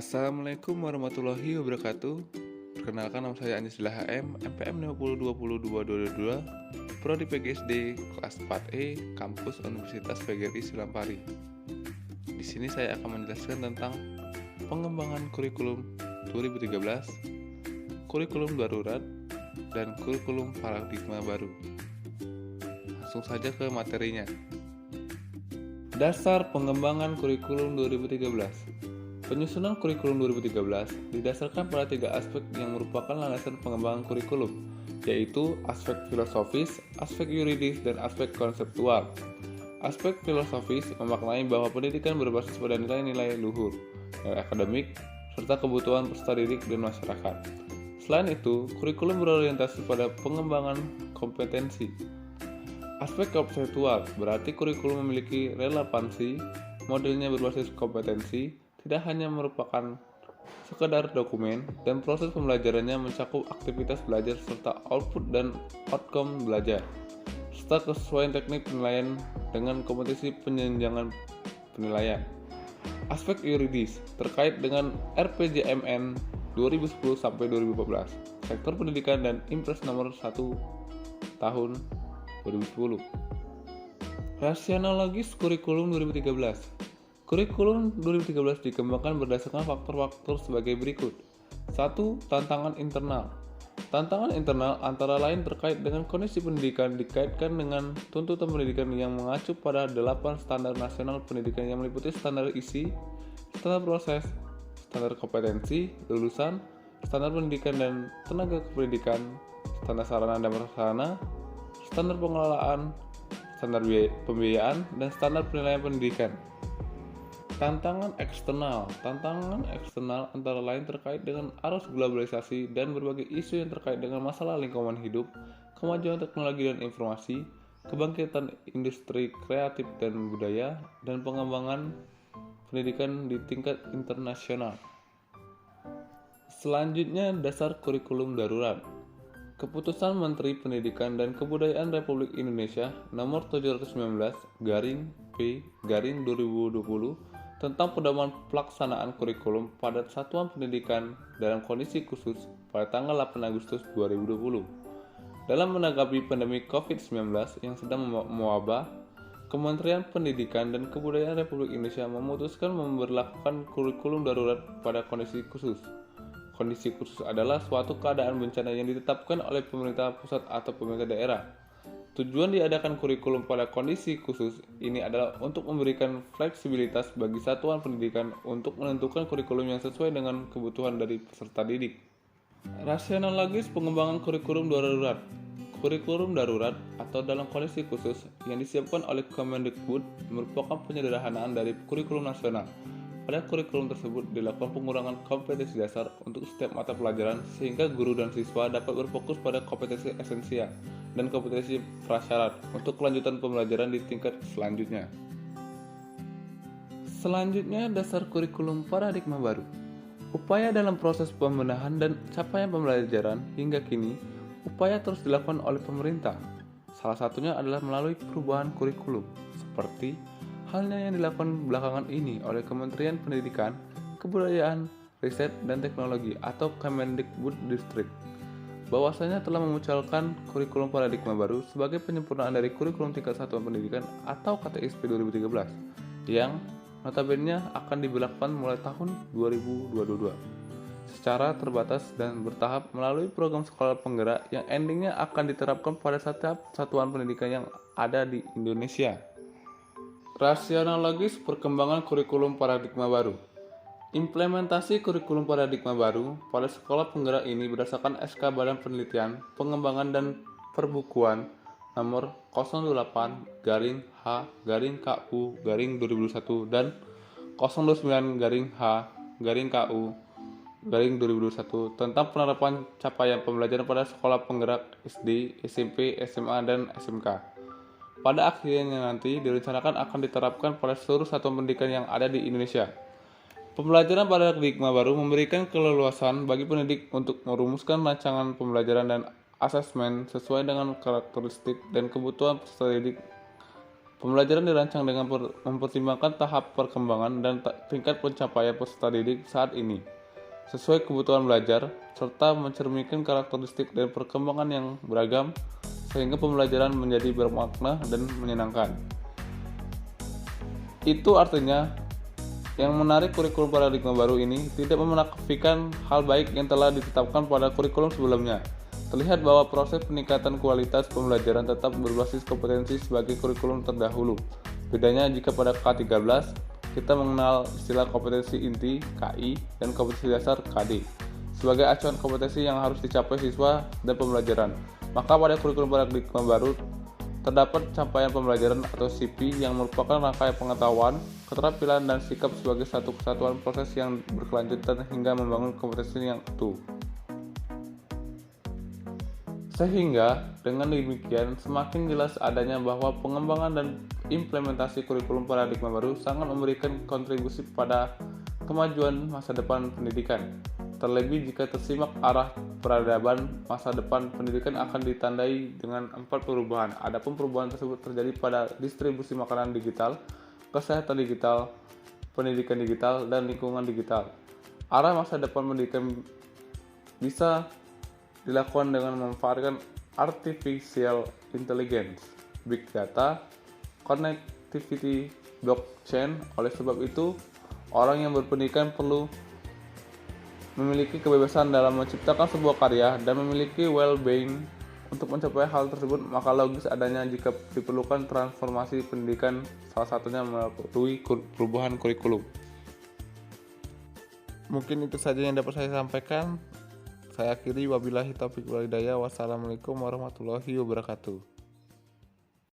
Assalamualaikum warahmatullahi wabarakatuh. Perkenalkan, nama saya Anjislah HM, MPM 50202222, Prodi PGSD kelas 4E, Kampus Universitas PGRI Silampari. Di sini saya akan menjelaskan tentang pengembangan kurikulum 2013, kurikulum darurat, dan kurikulum paradigma baru. Langsung saja ke materinya. Dasar pengembangan kurikulum 2013. Penyusunan kurikulum 2013 didasarkan pada 3 aspek yang merupakan landasan pengembangan kurikulum, yaitu aspek filosofis, aspek yuridis, dan aspek konseptual. Aspek filosofis memaknai bahwa pendidikan berbasis pada nilai-nilai luhur, nilai akademik, serta kebutuhan peserta didik dan masyarakat. Selain itu, kurikulum berorientasi pada pengembangan kompetensi. Aspek konseptual berarti kurikulum memiliki relevansi, modelnya berbasis kompetensi, tidak hanya merupakan sekedar dokumen, dan proses pembelajarannya mencakup aktivitas belajar serta output dan outcome belajar, serta kesesuaian teknik penilaian dengan kompetisi penjenjangan penilaian. Aspek yuridis terkait dengan RPJMN 2010-2014, sektor pendidikan dan Impres nomor 1 tahun 2010. Rasionalogis kurikulum 2013. Kurikulum 2013 dikembangkan berdasarkan faktor-faktor sebagai berikut. 1. Tantangan internal. Tantangan internal antara lain terkait dengan kondisi pendidikan dikaitkan dengan tuntutan pendidikan yang mengacu pada 8 standar nasional pendidikan yang meliputi standar isi, standar proses, standar kompetensi, lulusan, standar pendidikan dan tenaga kependidikan, standar sarana dan prasarana, standar pengelolaan, standar pembiayaan, dan standar penilaian pendidikan. Tantangan eksternal antara lain terkait dengan arus globalisasi dan berbagai isu yang terkait dengan masalah lingkungan hidup, kemajuan teknologi dan informasi, kebangkitan industri kreatif dan budaya, dan pengembangan pendidikan di tingkat internasional. Selanjutnya, dasar kurikulum darurat. Keputusan Menteri Pendidikan dan Kebudayaan Republik Indonesia Nomor 719/P/2020 tentang pedoman pelaksanaan kurikulum pada satuan pendidikan dalam kondisi khusus pada tanggal 8 Agustus 2020. Dalam menanggapi pandemi COVID-19 yang sedang mewabah, Kementerian Pendidikan dan Kebudayaan Republik Indonesia memutuskan memberlakukan kurikulum darurat pada kondisi khusus. Kondisi khusus adalah suatu keadaan bencana yang ditetapkan oleh pemerintah pusat atau pemerintah daerah. Tujuan diadakan kurikulum pada kondisi khusus ini adalah untuk memberikan fleksibilitas bagi satuan pendidikan untuk menentukan kurikulum yang sesuai dengan kebutuhan dari peserta didik. Rasionalogis pengembangan kurikulum darurat. Kurikulum darurat atau dalam kondisi khusus yang disiapkan oleh Kemendikbud merupakan penyederhanaan dari kurikulum nasional. Pada kurikulum tersebut dilakukan pengurangan kompetensi dasar untuk setiap mata pelajaran sehingga guru dan siswa dapat berfokus pada kompetensi esensial dan kompetensi prasyarat untuk kelanjutan pembelajaran di tingkat selanjutnya. Selanjutnya, dasar kurikulum paradigma baru. Upaya dalam proses pembenahan dan capaian pembelajaran hingga kini, upaya terus dilakukan oleh pemerintah. Salah satunya adalah melalui perubahan kurikulum, seperti halnya yang dilakukan belakangan ini oleh Kementerian Pendidikan, Kebudayaan, Riset, dan Teknologi atau Kemendikbudristek, bahwasanya telah memunculkan kurikulum paradigma baru sebagai penyempurnaan dari kurikulum tingkat satuan pendidikan atau KTSP 2013 yang notabene akan diberlakukan mulai tahun 2022 secara terbatas dan bertahap melalui program sekolah penggerak yang endingnya akan diterapkan pada setiap satuan pendidikan yang ada di Indonesia. Rasionalogis perkembangan kurikulum paradigma baru. Implementasi kurikulum paradigma baru pada sekolah penggerak ini berdasarkan SK Badan Penelitian, Pengembangan dan Perbukuan nomor 08-H-KU-2021 dan 09-H-KU-2021 tentang penerapan capaian pembelajaran pada sekolah penggerak SD, SMP, SMA, dan SMK. Pada akhirnya nanti direncanakan akan diterapkan pada seluruh satuan pendidikan yang ada di Indonesia. Pembelajaran paradigma baru memberikan keleluasan bagi pendidik untuk merumuskan rancangan pembelajaran dan asesmen sesuai dengan karakteristik dan kebutuhan peserta didik Pembelajaran dirancang dengan mempertimbangkan tahap perkembangan dan tingkat pencapaian peserta didik saat ini, sesuai kebutuhan belajar, serta mencerminkan karakteristik dan perkembangan yang beragam, sehingga pembelajaran menjadi bermakna dan menyenangkan. Itu artinya, yang menarik kurikulum paradigma baru ini tidak menafikan hal baik yang telah ditetapkan pada kurikulum sebelumnya. Terlihat bahwa proses peningkatan kualitas pembelajaran tetap berbasis kompetensi sebagai kurikulum terdahulu. Bedanya jika pada K13, kita mengenal istilah kompetensi inti (KI) dan kompetensi dasar (KD) sebagai acuan kompetensi yang harus dicapai siswa dan pembelajaran. Maka pada kurikulum paradigma baru terdapat capaian pembelajaran atau CP yang merupakan rangkaian pengetahuan, keterampilan, dan sikap sebagai satu kesatuan proses yang berkelanjutan hingga membangun kompetensi yang utuh. Sehingga dengan demikian semakin jelas adanya bahwa pengembangan dan implementasi kurikulum paradigma baru sangat memberikan kontribusi pada kemajuan masa depan pendidikan. Terlebih jika tersimak arah peradaban masa depan pendidikan akan ditandai dengan 4 perubahan. Adapun perubahan tersebut terjadi pada distribusi makanan digital, kesehatan digital, pendidikan digital, dan lingkungan digital. Arah masa depan pendidikan bisa dilakukan dengan memanfaatkan artificial intelligence, big data, connectivity, blockchain. Oleh sebab itu, orang yang berpendidikan perlu memiliki kebebasan dalam menciptakan sebuah karya dan memiliki well-being. Untuk mencapai hal tersebut, maka logis adanya jika diperlukan transformasi pendidikan, salah satunya melalui perubahan kurikulum. Mungkin itu saja yang dapat saya sampaikan. Saya akhiri, wabillahi taufiq wal hidayah. Wassalamualaikum warahmatullahi wabarakatuh.